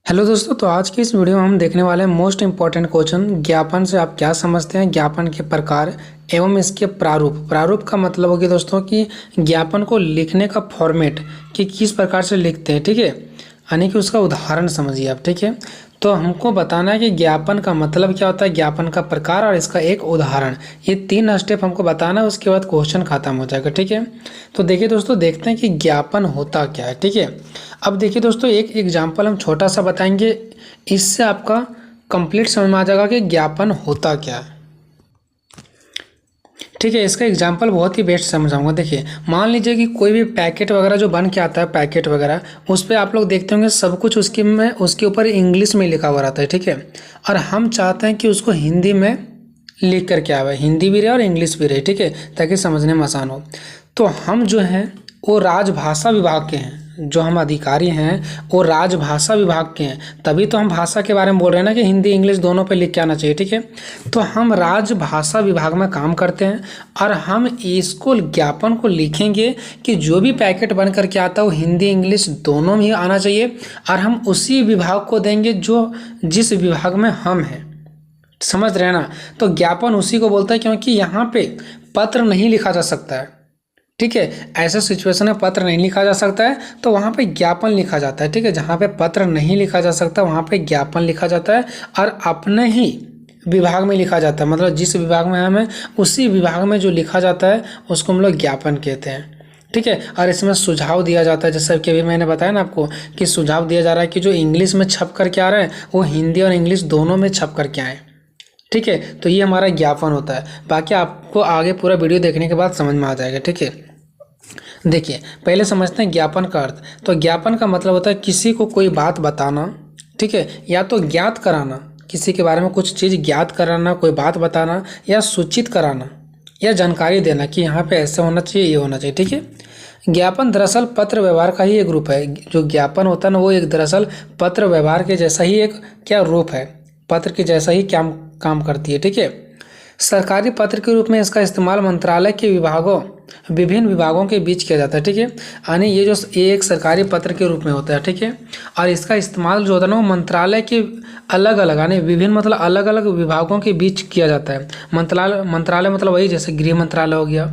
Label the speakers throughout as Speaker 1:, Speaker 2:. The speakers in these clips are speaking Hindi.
Speaker 1: हेलो दोस्तों, तो आज की इस वीडियो में हम देखने वाले हैं मोस्ट इम्पॉर्टेंट क्वेश्चन। ज्ञापन से आप क्या समझते हैं, ज्ञापन के प्रकार एवं इसके प्रारूप। प्रारूप का मतलब होगी दोस्तों कि ज्ञापन को लिखने का फॉर्मेट कि किस प्रकार से लिखते हैं, ठीक है, यानी कि उसका उदाहरण समझिए आप, ठीक है। तो हमको बताना है कि ज्ञापन का मतलब क्या होता है, ज्ञापन का प्रकार और इसका एक उदाहरण। ये 3 स्टेप हमको बताना है, उसके बाद क्वेश्चन खत्म हो जाएगा, ठीक है। तो देखिए दोस्तों, देखते हैं कि ज्ञापन होता क्या है, ठीक है। अब देखिए दोस्तों, एक एग्जाम्पल हम छोटा सा बताएंगे, इससे आपका कंप्लीट समझ में आ जाएगा कि ज्ञापन होता क्या है, ठीक है। इसका एग्जाम्पल बहुत ही बेस्ट समझाऊंगा। देखिए, मान लीजिए कि कोई भी पैकेट वगैरह जो बन के आता है, पैकेट वगैरह, उस पर आप लोग देखते होंगे सब कुछ उसके ऊपर इंग्लिश में लिखा हुआ रहता है, ठीक है। और हम चाहते हैं कि उसको हिंदी में लिख कर के आवे, हिंदी भी रहे और इंग्लिश भी रहे, ठीक है, ताकि समझने में आसान हो। तो हम जो हैं वो राजभाषा विभाग के हैं, जो हम अधिकारी हैं वो राजभाषा विभाग के हैं, तभी तो हम भाषा के बारे में बोल रहे हैं ना कि हिंदी इंग्लिश दोनों पे लिख के आना चाहिए, ठीक है। तो हम राजभाषा विभाग में काम करते हैं और हम इसको ज्ञापन को लिखेंगे कि जो भी पैकेट बन करके आता है वो हिंदी इंग्लिश दोनों में ही आना चाहिए, और हम उसी विभाग को देंगे जो जिस विभाग में हम हैं, समझ रहे हैं ना। तो ज्ञापन उसी को बोलता है, क्योंकि यहाँ पे पत्र नहीं लिखा जा सकता है, ठीक है। ऐसे सिचुएशन में पत्र नहीं लिखा जा सकता है तो वहाँ पे ज्ञापन लिखा जाता है, ठीक है। जहाँ पे पत्र नहीं लिखा जा सकता वहाँ पे ज्ञापन लिखा जाता है, और अपने ही विभाग में लिखा जाता है, मतलब जिस विभाग में हम हैं उसी विभाग में जो लिखा जाता है उसको हम लोग ज्ञापन कहते हैं, ठीक है। और इसमें सुझाव दिया जाता है, जैसे कि अभी मैंने बताया ना आपको कि सुझाव दिया जा रहा है कि जो इंग्लिश में छप करके आ रहा है वो हिंदी और इंग्लिश दोनों में छप करके आए, ठीक है। तो ये हमारा ज्ञापन होता है। बाकी आपको आगे पूरा वीडियो देखने के बाद समझ में आ जाएगा, ठीक है। देखिए, पहले समझते हैं ज्ञापन का अर्थ। तो ज्ञापन का मतलब होता है किसी को कोई बात बताना, ठीक है, या तो ज्ञात कराना, किसी के बारे में कुछ चीज़ ज्ञात कराना, कोई बात बताना, या सूचित कराना, या जानकारी देना कि यहाँ पे ऐसे होना चाहिए, ये होना चाहिए, ठीक है। ज्ञापन दरअसल पत्र व्यवहार का ही एक रूप है। जो ज्ञापन होता है ना वो एक दरअसल पत्र व्यवहार के जैसा ही एक क्या रूप है, पत्र के जैसा ही काम करती है, ठीक है। सरकारी पत्र के रूप में इसका इस्तेमाल मंत्रालय के विभिन्न विभागों के बीच किया जाता है, ठीक है। यानी ये एक सरकारी पत्र के रूप में होता है, ठीक है। और इसका इस्तेमाल जो होता है ना वो मंत्रालय के अलग अलग, यानी विभिन्न मतलब अलग अलग विभागों के बीच किया जाता है। मंत्रालय मतलब वही, जैसे गृह मंत्रालय हो गया,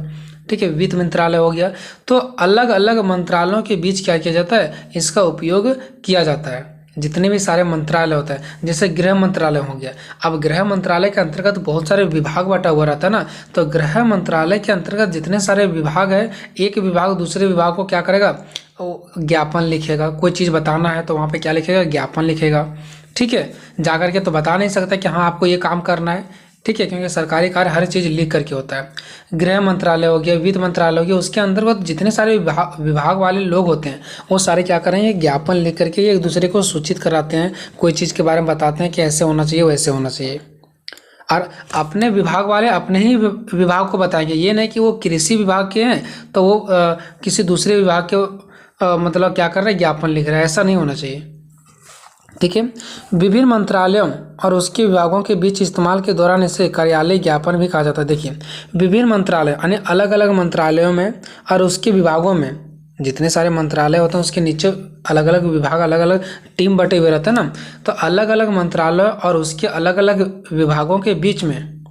Speaker 1: ठीक है, वित्त मंत्रालय हो गया। तो अलग अलग मंत्रालयों के बीच क्या किया जाता है, इसका उपयोग किया जाता है। जितने भी सारे मंत्रालय होता है, जैसे गृह मंत्रालय हो गया, अब गृह मंत्रालय के अंतर्गत बहुत सारे विभाग बटा हुआ रहता है ना, तो गृह मंत्रालय के अंतर्गत जितने सारे विभाग है, एक विभाग दूसरे विभाग को क्या करेगा, ज्ञापन लिखेगा। कोई चीज़ बताना है तो वहाँ पे क्या लिखेगा, ज्ञापन लिखेगा, ठीक है। जाकर के तो बता नहीं सकता कि हाँ आपको ये काम करना है, ठीक है, क्योंकि सरकारी कार्य हर चीज़ लिख करके होता है। गृह मंत्रालय हो गया, वित्त मंत्रालय हो गया, उसके अंतर्गत जितने सारे विभाग वाले लोग होते हैं वो सारे क्या करेंगे, ज्ञापन लिख करके एक दूसरे को सूचित कराते हैं, कोई चीज़ के बारे में बताते हैं कि ऐसे होना चाहिए वैसे होना चाहिए। और अपने विभाग वाले अपने ही विभाग को बताएंगे, ये नहीं कि वो कृषि विभाग के हैं तो वो किसी दूसरे विभाग के मतलब क्या कर रहे हैं, ज्ञापन लिख रहे हैं, ऐसा नहीं होना चाहिए, ठीक है। विभिन्न मंत्रालयों और उसके विभागों के बीच इस्तेमाल के दौरान इसे कार्यालय ज्ञापन भी कहा जाता है। देखिए, विभिन्न मंत्रालय यानी अलग अलग मंत्रालयों में और उसके विभागों में, जितने सारे मंत्रालय होते हैं उसके नीचे अलग अलग विभाग, अलग अलग टीम बटे हुए रहते हैं ना, तो अलग अलग मंत्रालय और उसके अलग अलग विभागों के बीच में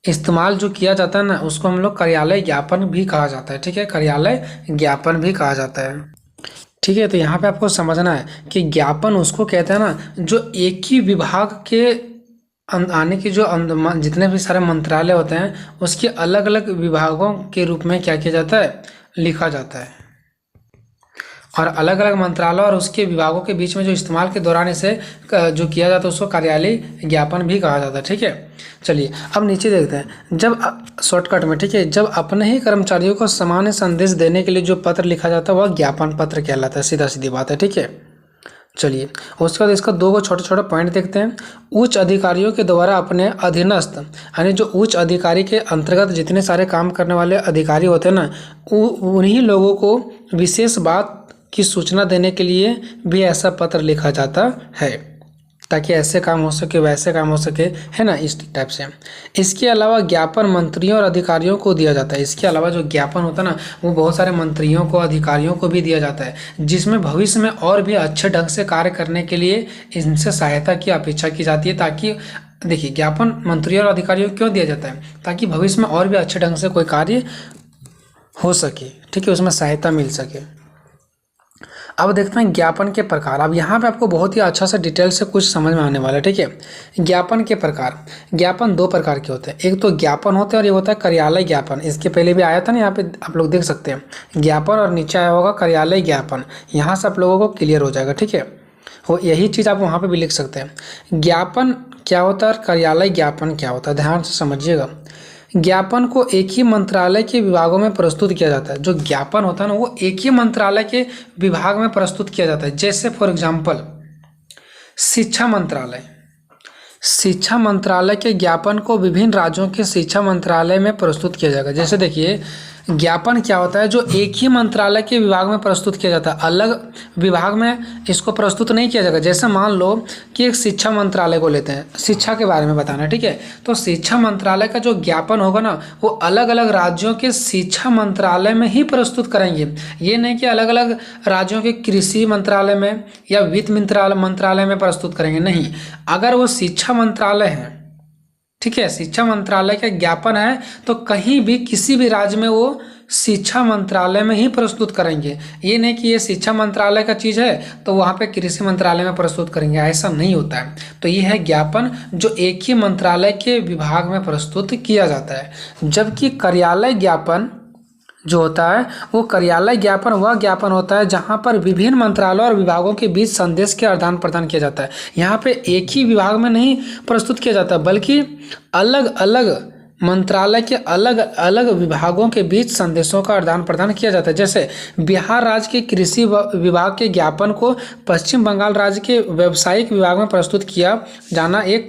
Speaker 1: इस्तेमाल जो किया जाता है ना उसको हम लोग कार्यालय ज्ञापन भी कहा जाता है, ठीक है, कार्यालय ज्ञापन भी कहा जाता है, ठीक है। तो यहाँ पे आपको समझना है कि ज्ञापन उसको कहते हैं ना जो एक ही विभाग के आने की जो जितने भी सारे मंत्रालय होते हैं उसके अलग अलग विभागों के रूप में क्या किया जाता है, लिखा जाता है। और अलग अलग मंत्रालय और उसके विभागों के बीच में जो इस्तेमाल के दौरान इसे जो किया जाता है उसको कार्यालय ज्ञापन भी कहा जाता है, ठीक है। चलिए अब नीचे देखते हैं। जब शॉर्टकट में, ठीक है, जब अपने ही कर्मचारियों को सामान्य संदेश देने के लिए जो पत्र लिखा जाता है वह ज्ञापन पत्र कहलाता है, सीधा सीधी बात है, ठीक है। चलिए उसके बाद इसका 2 छोटे छोटे पॉइंट देखते हैं। उच्च अधिकारियों के द्वारा अपने अधीनस्थ, यानी जो उच्च अधिकारी के अंतर्गत जितने सारे काम करने वाले अधिकारी होते हैं ना, उन्हीं लोगों को विशेष बात की सूचना देने के लिए भी ऐसा पत्र लिखा जाता है। ताकि ऐसे काम हो सके, वैसे काम हो सके, है ना, इस टाइप से। इसके अलावा ज्ञापन मंत्रियों और अधिकारियों को दिया जाता है। इसके अलावा जो ज्ञापन होता है ना, वो बहुत सारे मंत्रियों को, अधिकारियों को भी दिया जाता है, जिसमें भविष्य में और भी अच्छे ढंग से कार्य करने के लिए इनसे सहायता की अपेक्षा की जाती है। ताकि देखिए, ज्ञापन मंत्रियों और अधिकारियों को क्यों दिया जाता है? ताकि भविष्य में और भी अच्छे ढंग से कोई कार्य हो सके, ठीक है, उसमें सहायता मिल सके। अब देखते हैं ज्ञापन के प्रकार। अब यहाँ पे आपको बहुत ही अच्छा से डिटेल से कुछ समझ में आने वाला है, ठीक है। ज्ञापन के प्रकार, ज्ञापन दो प्रकार के होते हैं, एक तो ज्ञापन होते हैं और ये होता है कार्यालय ज्ञापन। इसके पहले भी आया था ना, यहाँ पे आप लोग देख सकते हैं ज्ञापन, और नीचे आया होगा कार्यालय ज्ञापन। यहाँ से आप लोगों को क्लियर हो जाएगा, ठीक है। हो यही चीज़ आप वहाँ पर भी लिख सकते हैं। ज्ञापन क्या होता है और कार्यालय ज्ञापन क्या होता है, ध्यान से समझिएगा। ज्ञापन को एक ही मंत्रालय के विभागों में प्रस्तुत किया जाता है। जो ज्ञापन होता है ना, वो एक ही मंत्रालय के विभाग में प्रस्तुत किया जाता है। जैसे फॉर एग्जांपल शिक्षा मंत्रालय, शिक्षा मंत्रालय के ज्ञापन को विभिन्न राज्यों के शिक्षा मंत्रालय में प्रस्तुत किया जाएगा। जैसे देखिए, ज्ञापन क्या होता है? जो एक ही मंत्रालय के विभाग में प्रस्तुत किया जाता है, अलग विभाग में इसको प्रस्तुत नहीं किया जाएगा। जैसे मान लो कि एक शिक्षा मंत्रालय को लेते हैं, शिक्षा के बारे में बताना, ठीक है। तो शिक्षा मंत्रालय का जो ज्ञापन होगा ना, वो अलग अलग राज्यों के शिक्षा मंत्रालय में ही प्रस्तुत करेंगे। ये नहीं कि अलग अलग राज्यों के कृषि मंत्रालय में या वित्त मंत्रालय में प्रस्तुत करेंगे, नहीं। अगर वो शिक्षा मंत्रालय है, ठीक है, शिक्षा मंत्रालय का ज्ञापन है, तो कहीं भी किसी भी राज्य में वो शिक्षा मंत्रालय में ही प्रस्तुत करेंगे। ये नहीं कि ये शिक्षा मंत्रालय का चीज़ है तो वहाँ पे कृषि मंत्रालय में प्रस्तुत करेंगे, ऐसा नहीं होता है। तो ये है ज्ञापन जो एक ही मंत्रालय के विभाग में प्रस्तुत किया जाता है। जबकि कार्यालय ज्ञापन जो होता है, वो कार्यालय ज्ञापन वह ज्ञापन होता है जहाँ पर विभिन्न मंत्रालयों और विभागों के बीच संदेश के आदान प्रदान किया जाता है। यहाँ पे एक ही विभाग में नहीं प्रस्तुत किया जाता, बल्कि अलग अलग मंत्रालय के अलग अलग विभागों के बीच संदेशों का आदान प्रदान किया जाता है। जैसे बिहार राज्य के कृषि विभाग के ज्ञापन को पश्चिम बंगाल राज्य के व्यावसायिक विभाग में प्रस्तुत किया जाना एक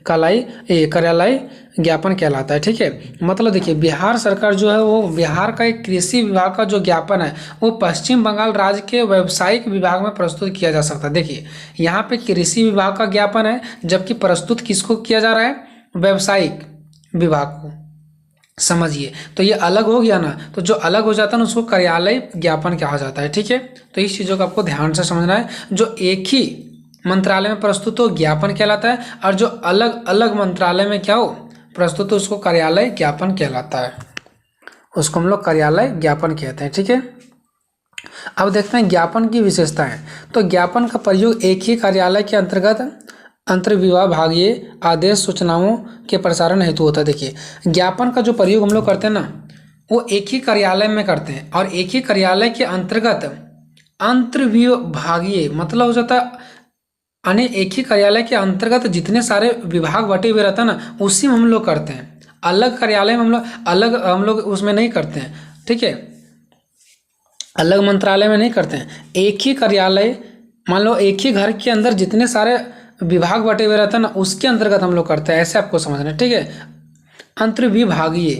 Speaker 1: कार्यालय ज्ञापन कहलाता है, ठीक है। मतलब देखिए, बिहार सरकार जो है, वो बिहार का एक कृषि विभाग का जो ज्ञापन है, वो पश्चिम बंगाल राज्य के व्यावसायिक विभाग में प्रस्तुत किया जा सकता है। देखिए, यहाँ पे कृषि विभाग का ज्ञापन है, जबकि प्रस्तुत किसको किया जा रहा है? व्यावसायिक विभाग को, समझिए। तो ये अलग हो गया ना, तो जो अलग हो जाता है ना, उसको कार्यालय ज्ञापन कहा जाता है, ठीक है। तो इस चीज़ों को आपको ध्यान से समझना है। जो एक ही मंत्रालय में प्रस्तुत हो ज्ञापन कहलाता है, और जो अलग अलग मंत्रालय में क्या हो प्रस्तुत हो, उसको कार्यालय ज्ञापन कहलाता है। उसको हम लोग कार्यालय ज्ञापन कहते हैं, ठीक है। अब देखते हैं ज्ञापन की विशेषताएं। तो ज्ञापन का प्रयोग एक ही कार्यालय के अंतर्गत अंतर्विभागीय आदेश सूचनाओं के प्रसारण हेतु होता है। देखिए, ज्ञापन का जो प्रयोग हम लोग करते हैं ना, वो एक ही कार्यालय में करते हैं, और एक ही कार्यालय के अंतर्गत अंतर्विभागीय मतलब हो जाता है, यानी एक ही कार्यालय के अंतर्गत जितने सारे विभाग बटे हुए रहते हैं ना, उसी में हम लोग करते हैं। अलग कार्यालय में हम लोग उसमें नहीं करते हैं, ठीक है। अलग मंत्रालय में नहीं करते हैं। एक ही कार्यालय, मान लो एक ही घर के अंदर जितने सारे विभाग बटे हुए रहते हैं ना, उसके अंतर्गत हम लोग करते हैं, ऐसे आपको समझना है, ठीक है। अंतर्विभागीय,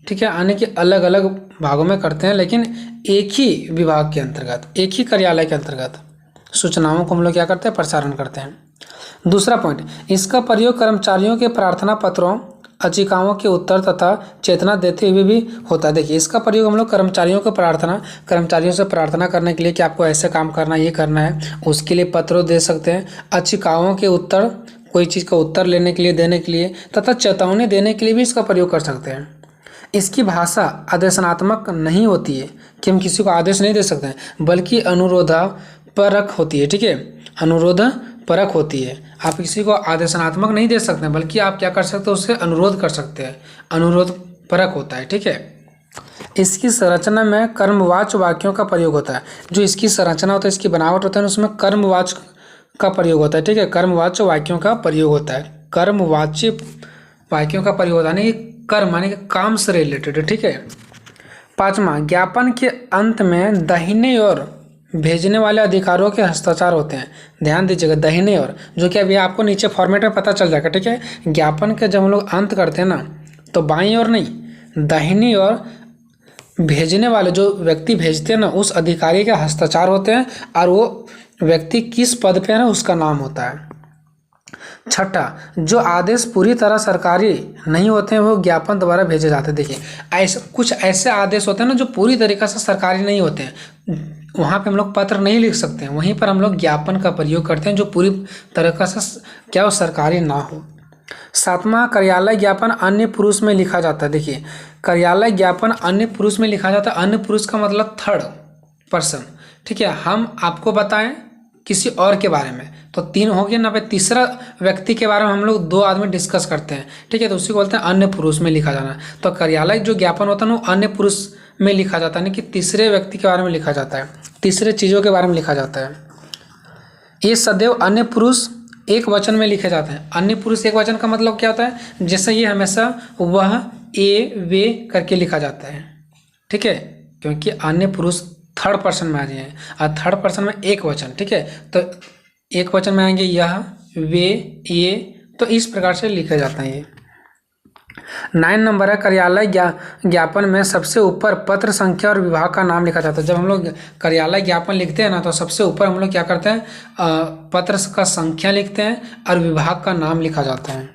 Speaker 1: ठीक है, यानी कि अलग अलग भागों में करते हैं, लेकिन एक ही विभाग के अंतर्गत, एक ही कार्यालय के अंतर्गत सूचनाओं को हम लोग क्या करते हैं? प्रसारण करते हैं। दूसरा पॉइंट, इसका प्रयोग कर्मचारियों के प्रार्थना पत्रों, याचिकाओं के उत्तर तथा चेतना देते हुए भी होता है। देखिए, इसका प्रयोग हम लोग कर्मचारियों से प्रार्थना करने के लिए कि आपको ऐसे काम करना, ये करना है, उसके लिए पत्र दे सकते हैं। याचिकाओं के उत्तर, कोई चीज़ का उत्तर लेने के लिए, देने के लिए, तथा चेतावनी देने के लिए भी इसका प्रयोग कर सकते हैं। इसकी भाषा आदेशात्मक नहीं होती है कि हम किसी को आदेश नहीं दे सकते हैं, बल्कि अनुरोधपरक होती है, ठीक है। अनुरोध परक होती है। आप किसी को आदेशात्मक नहीं दे सकते, बल्कि आप क्या कर सकते हो? उससे अनुरोध कर सकते हैं। अनुरोध परक होता है, ठीक है। इसकी संरचना में कर्मवाच्य वाक्यों का प्रयोग होता है। जो इसकी संरचना होता है, इसकी बनावट होता है, उसमें कर्मवाच्य का प्रयोग होता है, ठीक है। कर्मवाच्य वाक्यों का प्रयोग होता है। कर्मवाच्य वाक्यों का प्रयोग होता है, यानी कर्म यानी काम से रिलेटेड, ठीक है। पांचवा, ज्ञापन के अंत में दाहिने ओर भेजने वाले अधिकारों के हस्ताक्षर होते हैं। ध्यान दीजिएगा, दाहिने ओर, जो कि अभी आपको नीचे फॉर्मेट में पता चल जाएगा, ठीक है। ज्ञापन के जब हम लोग अंत करते हैं ना, तो बाईं ओर नहीं, दाहिनी ओर भेजने वाले जो व्यक्ति भेजते हैं ना, उस अधिकारी के हस्ताक्षर होते हैं, और वो व्यक्ति किस पद पे है ना, उसका नाम होता है। छठा, जो आदेश पूरी तरह सरकारी नहीं होते हैं वो ज्ञापन द्वारा भेजे जाते हैं। देखिए कुछ ऐसे आदेश होते हैं ना जो पूरी तरीक़ा से सरकारी नहीं होते हैं, वहाँ पे हम लोग पत्र नहीं लिख सकते हैं, वहीं पर हम लोग ज्ञापन का प्रयोग करते हैं जो पूरी तरीक़ा से क्या हो, सरकारी ना हो। सातवां, कार्यालय ज्ञापन अन्य पुरुष में लिखा जाता है। देखिए कार्यालय ज्ञापन अन्य पुरुष में लिखा जाता है। अन्य पुरुष का मतलब थर्ड पर्सन, ठीक है। हम आपको बताएं किसी और के बारे में तो 3 हो गया ना, पे तीसरा व्यक्ति के बारे में हम लोग 2 आदमी डिस्कस करते हैं, ठीक है, तो उसी को बोलते हैं अन्य पुरुष में लिखा जाना। तो कार्यालय जो ज्ञापन होता है ना वो अन्य पुरुष में लिखा जाता है, यानी कि तीसरे व्यक्ति के बारे में लिखा जाता है, तीसरे चीज़ों के बारे में लिखा जाता है। ये सदैव अन्य पुरुष एक वचन में लिखे जाते हैं। अन्य पुरुष एक वचन का मतलब क्या होता है, जैसे ये हमेशा वह, ए, वे करके लिखा जाता है, ठीक है, क्योंकि अन्य पुरुष थर्ड पर्सन में आ जाए और थर्ड पर्सन में एक वचन, ठीक है, तो एक वचन में आएंगे यह, वे, ये, तो इस प्रकार से लिखे जाते हैं ये। 9 नंबर है, कार्यालय ज्ञापन में सबसे ऊपर पत्र संख्या और विभाग का नाम लिखा जाता है। जब हम लोग कार्यालय ज्ञापन लिखते हैं ना तो सबसे ऊपर हम लोग क्या करते हैं, पत्र का संख्या लिखते हैं और विभाग का नाम लिखा जाता है,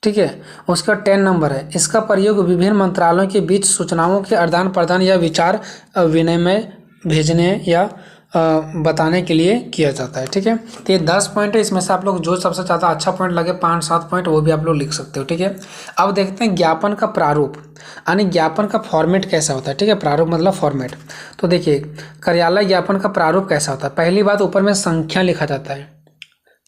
Speaker 1: ठीक है। उसका 10 नंबर है, इसका प्रयोग विभिन्न मंत्रालयों के बीच सूचनाओं के आदान प्रदान या विचार विनिमय भेजने या बताने के लिए किया जाता है, ठीक है। तो ये 10 पॉइंट है, इसमें से आप लोग जो सबसे ज़्यादा अच्छा पॉइंट लगे 5-7 पॉइंट वो भी आप लोग लिख सकते हो, ठीक है। अब देखते हैं ज्ञापन का प्रारूप, यानी ज्ञापन का फॉर्मेट कैसा होता है, ठीक है। प्रारूप मतलब फॉर्मेट। तो देखिए कार्यालय ज्ञापन का प्रारूप कैसा होता है। पहली बात, ऊपर में संख्या लिखा जाता है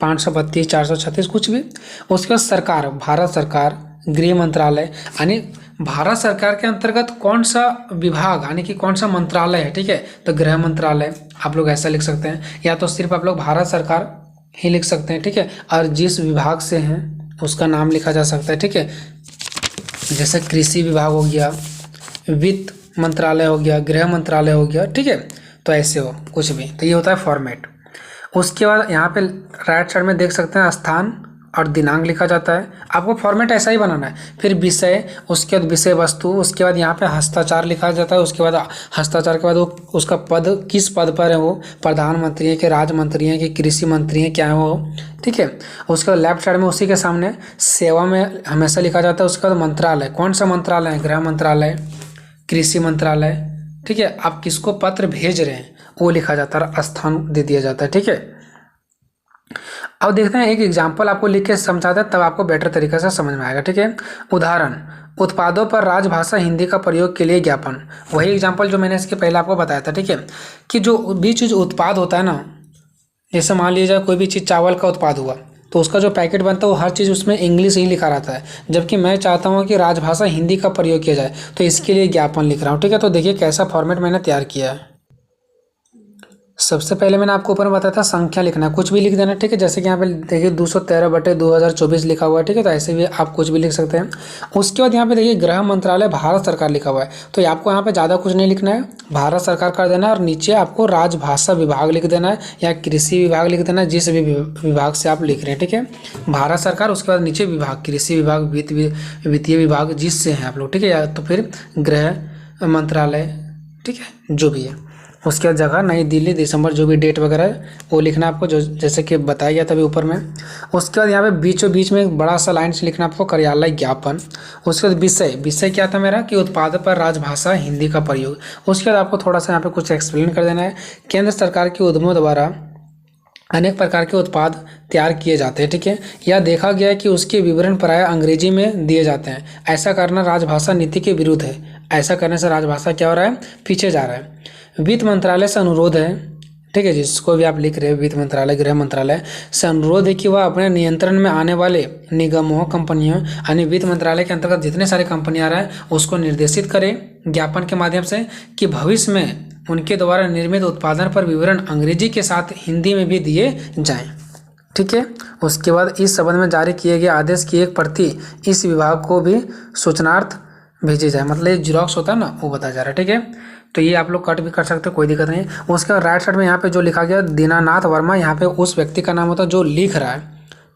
Speaker 1: 532, 436 कुछ भी। उसके बाद सरकार, भारत सरकार, गृह मंत्रालय, यानी भारत सरकार के अंतर्गत कौन सा विभाग यानी कि कौन सा मंत्रालय है, ठीक है, तो गृह मंत्रालय आप लोग ऐसा लिख सकते हैं, या तो सिर्फ आप लोग भारत सरकार ही लिख सकते हैं, ठीक है। और जिस विभाग से हैं उसका नाम लिखा जा सकता है, ठीक है, जैसे कृषि विभाग हो गया, वित्त मंत्रालय हो गया, गृह मंत्रालय हो गया, ठीक है, तो ऐसे हो कुछ भी, तो ये होता है फॉर्मेट। उसके बाद यहाँ पे राइट साइड में देख सकते हैं स्थान और दिनांक लिखा जाता है। आपको फॉर्मेट ऐसा ही बनाना है। फिर विषय, उसके बाद विषय वस्तु, उसके बाद यहाँ पे हस्ताक्षर लिखा जाता है, उसके बाद हस्ताक्षर के बाद वो उसका पद किस पद पर है, वो प्रधानमंत्री है कि राज्य मंत्री है कि कृषि मंत्री है, क्या है वो, ठीक है। उसके बाद लेफ्ट साइड में उसी के सामने सेवा में हमेशा लिखा जाता है। उसके बाद मंत्रालय, कौन सा मंत्रालय है, गृह मंत्रालय, कृषि मंत्रालय, ठीक है, आप किसको पत्र भेज रहे हैं वो लिखा जाता है, स्थान दे दिया जाता है, ठीक है। अब देखते हैं एक एग्जाम्पल आपको लिख के समझाते हैं, तब आपको बेटर तरीके से समझ में आएगा, ठीक है। उदाहरण, उत्पादों पर राजभाषा हिंदी का प्रयोग के लिए ज्ञापन। वही एग्जाम्पल जो मैंने इसके पहले आपको बताया था, ठीक है, कि जो भी चीज़ उत्पाद होता है ना, जैसे मान लीजिए कोई भी चीज़ चावल का उत्पाद हुआ तो उसका जो पैकेट बनता है वो हर चीज़ उसमें इंग्लिश ही लिखा रहता है, जबकि मैं चाहता हूँ कि राजभाषा हिंदी का प्रयोग किया जाए, तो इसके लिए ज्ञापन लिख रहा हूँ, ठीक है। तो देखिए कैसा फॉर्मेट मैंने तैयार किया है। सबसे पहले मैंने आपको ऊपर में बताया था संख्या लिखना है, कुछ भी लिख देना, ठीक है, जैसे कि यहाँ पे देखिए 213/2024 लिखा हुआ है, ठीक है, तो ऐसे भी आप कुछ भी लिख सकते हैं। उसके बाद यहाँ पे देखिए गृह मंत्रालय भारत सरकार लिखा हुआ है, तो आपको यहाँ पे ज़्यादा कुछ नहीं लिखना है, भारत सरकार कर देना है और नीचे आपको राजभाषा विभाग लिख देना है या कृषि विभाग लिख देना है, जिस भी विभाग से आप लिख रहे हैं, ठीक है। भारत सरकार, उसके बाद नीचे विभाग, कृषि विभाग, वित्तीय विभाग, जिससे हैं आप लोग, ठीक है, या तो फिर गृह मंत्रालय, ठीक है, जो भी है। उसके बाद जगह नई दिल्ली, दिसंबर, जो भी डेट वगैरह है वो लिखना आपको, जो जैसे कि बताया गया तभी ऊपर में। उसके बाद यहाँ पे बीचों बीच में एक बड़ा सा लाइन से लिखना आपको कार्यालय ज्ञापन। उसके बाद विषय क्या था मेरा, कि उत्पाद पर राजभाषा हिंदी का प्रयोग। उसके बाद आपको थोड़ा सा यहाँ पे कुछ एक्सप्लेन कर देना है। केंद्र सरकार के उद्यमों द्वारा अनेक प्रकार के उत्पाद तैयार किए जाते हैं, ठीक है, यह देखा गया है कि उसके विवरण प्रायः अंग्रेजी में दिए जाते हैं। ऐसा करना राजभाषा नीति के विरुद्ध है। ऐसा करने से राजभाषा क्या हो रहा है, पीछे जा रहा है। वित्त मंत्रालय से अनुरोध है, ठीक है, जिसको भी आप लिख रहे हैं, वित्त मंत्रालय, गृह मंत्रालय से अनुरोध है कि वह अपने नियंत्रण में आने वाले निगमों, कंपनियों, यानी वित्त मंत्रालय के अंतर्गत जितने सारे कंपनियां आ रहा है उसको निर्देशित करें ज्ञापन के माध्यम से कि भविष्य में उनके द्वारा निर्मित उत्पादन पर विवरण अंग्रेजी के साथ हिंदी में भी दिए जाएं, ठीक है। उसके बाद इस संबंध में जारी किए गए आदेश की एक प्रति इस विभाग को भी सूचनार्थ भेजी जाए, मतलब ये जीरोक्स होता है ना, वो बताया जा रहा है, ठीक है। तो ये आप लोग कट भी कर सकते हो, कोई दिक्कत नहीं। उसके बाद राइट साइड में यहाँ पे जो लिखा गया दीनानाथ वर्मा, यहाँ पे उस व्यक्ति का नाम होता है जो लिख रहा है,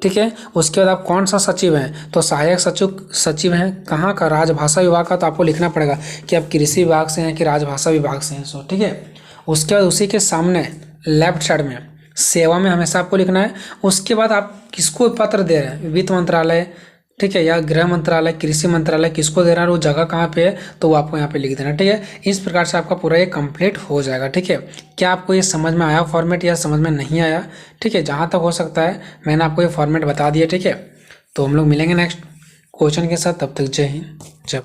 Speaker 1: ठीक है। उसके बाद आप कौन सा सचिव हैं, तो सहायक सचिव हैं, कहाँ का, राजभाषा विभाग का, तो आपको लिखना पड़ेगा कि आप कृषि विभाग से हैं कि राजभाषा विभाग से हैं, सो ठीक है। उसके बाद उसी के सामने लेफ्ट साइड में सेवा में हमेशा आपको लिखना है। उसके बाद आप किसको पत्र दे रहे हैं, वित्त मंत्रालय, ठीक है, या गृह मंत्रालय, कृषि मंत्रालय, किसको दे रहा है, वो जगह कहाँ पे है, तो वो आपको यहाँ पे लिख देना, ठीक है। इस प्रकार से आपका पूरा ये कंप्लीट हो जाएगा, ठीक है। क्या आपको ये समझ में आया फॉर्मेट या समझ में नहीं आया, ठीक है। जहाँ तक हो सकता है मैंने आपको ये फॉर्मेट बता दिया, ठीक है। तो हम लोग मिलेंगे नेक्स्ट क्वेश्चन के साथ, तब तक जय हिंद जय भारत।